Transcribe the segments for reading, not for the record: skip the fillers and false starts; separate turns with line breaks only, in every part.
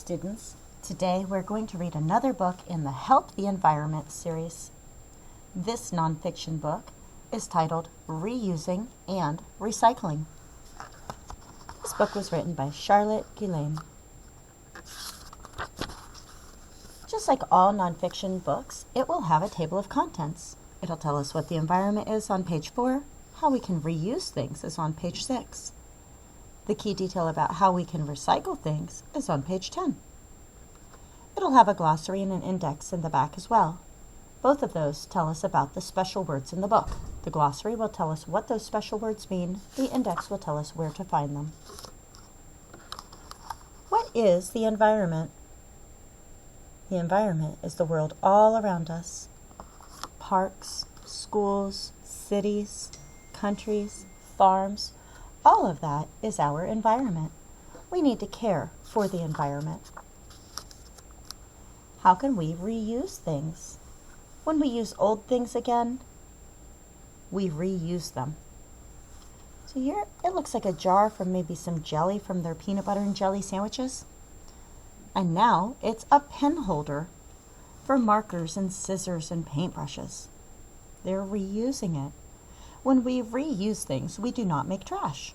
students, today we're going to read another book in the Help the Environment series. This nonfiction book is titled Reusing and Recycling. This book was written by Charlotte Guillain. Just like all nonfiction books, it will have a table of contents. It'll tell us what the environment is on page 4, how we can reuse things is on page 6. The key detail about how we can recycle things is on page 10. It'll have a glossary and an index in the back as well. Both of those tell us about the special words in the book. The glossary will tell us what those special words mean. The index will tell us where to find them. What is the environment? The environment is the world all around us. Parks, schools, cities, countries, farms, all of that is our environment. We need to care for the environment. How can we reuse things? When we use old things again, we reuse them. So here it looks like a jar from maybe some jelly from their peanut butter and jelly sandwiches. And now it's a pen holder for markers and scissors and paintbrushes. They're reusing it. When we reuse things, we do not make trash,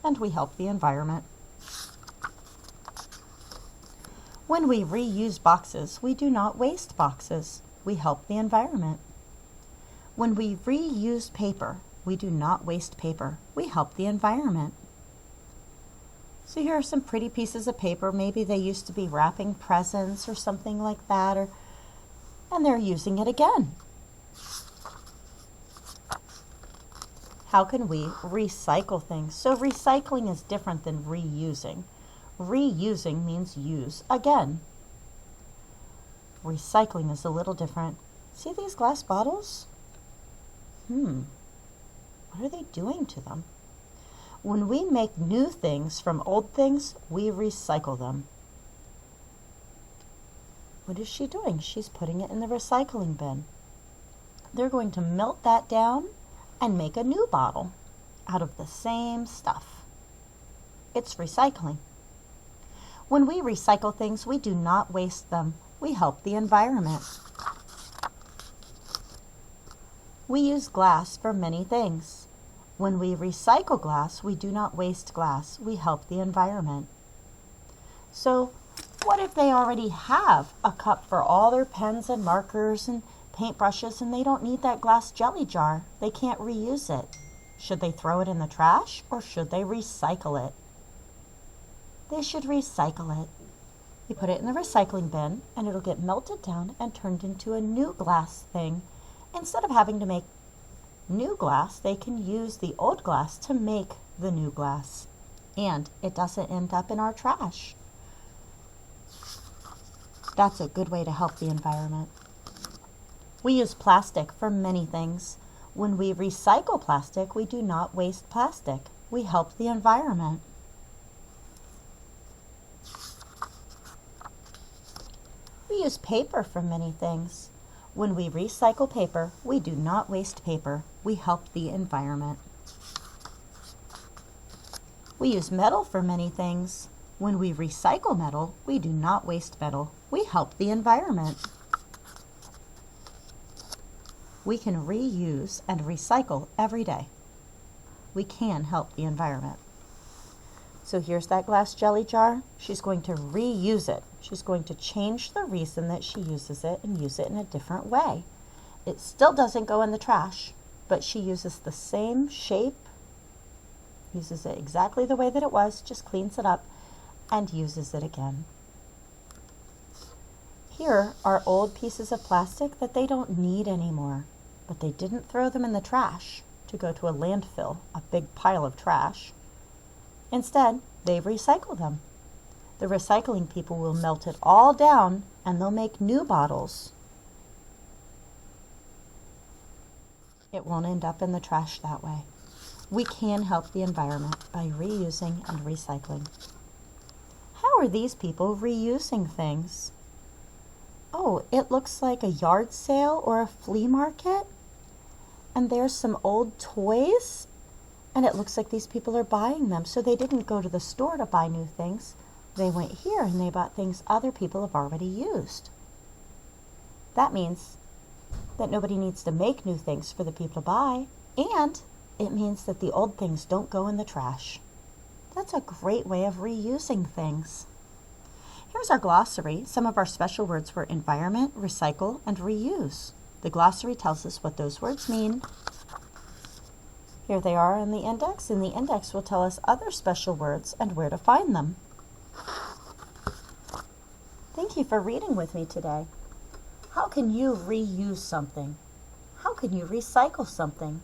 and we help the environment. When we reuse boxes, we do not waste boxes. We help the environment. When we reuse paper, we do not waste paper. We help the environment. So here are some pretty pieces of paper. Maybe they used to be wrapping presents or something like that, and they're using it again. How can we recycle things? So recycling is different than reusing. Reusing means use again. Recycling is a little different. See these glass bottles? What are they doing to them? When we make new things from old things, we recycle them. What is she doing? She's putting it in the recycling bin. They're going to melt that down and make a new bottle out of the same stuff. It's recycling. When we recycle things, we do not waste them. We help the environment. We use glass for many things. When we recycle glass, we do not waste glass. We help the environment. So, what if they already have a cup for all their pens and markers and paintbrushes and they don't need that glass jelly jar? They can't reuse it. Should they throw it in the trash or should they recycle it? They should recycle it. You put it in the recycling bin and it'll get melted down and turned into a new glass thing. Instead of having to make new glass, they can use the old glass to make the new glass. And it doesn't end up in our trash. That's a good way to help the environment. We use plastic for many things. When we recycle plastic, we do not waste plastic. We help the environment. We use paper for many things. When we recycle paper, we do not waste paper. We help the environment. We use metal for many things. When we recycle metal, we do not waste metal. We help the environment. We can reuse and recycle every day. We can help the environment. So here's that glass jelly jar. She's going to reuse it. She's going to change the reason that she uses it and use it in a different way. It still doesn't go in the trash, but she uses the same shape, uses it exactly the way that it was, just cleans it up and uses it again. Here are old pieces of plastic that they don't need anymore, but they didn't throw them in the trash to go to a landfill, a big pile of trash. Instead, they recycle them. The recycling people will melt it all down and they'll make new bottles. It won't end up in the trash that way. We can help the environment by reusing and recycling. How are these people reusing things? Oh, it looks like a yard sale or a flea market. And there's some old toys. And it looks like these people are buying them. So they didn't go to the store to buy new things. They went here and they bought things other people have already used. That means that nobody needs to make new things for the people to buy, and it means that the old things don't go in the trash. That's a great way of reusing things. Here's our glossary. Some of our special words were environment, recycle, and reuse. The glossary tells us what those words mean. Here they are in the index, and the index will tell us other special words and where to find them. Thank you for reading with me today. How can you reuse something? How can you recycle something?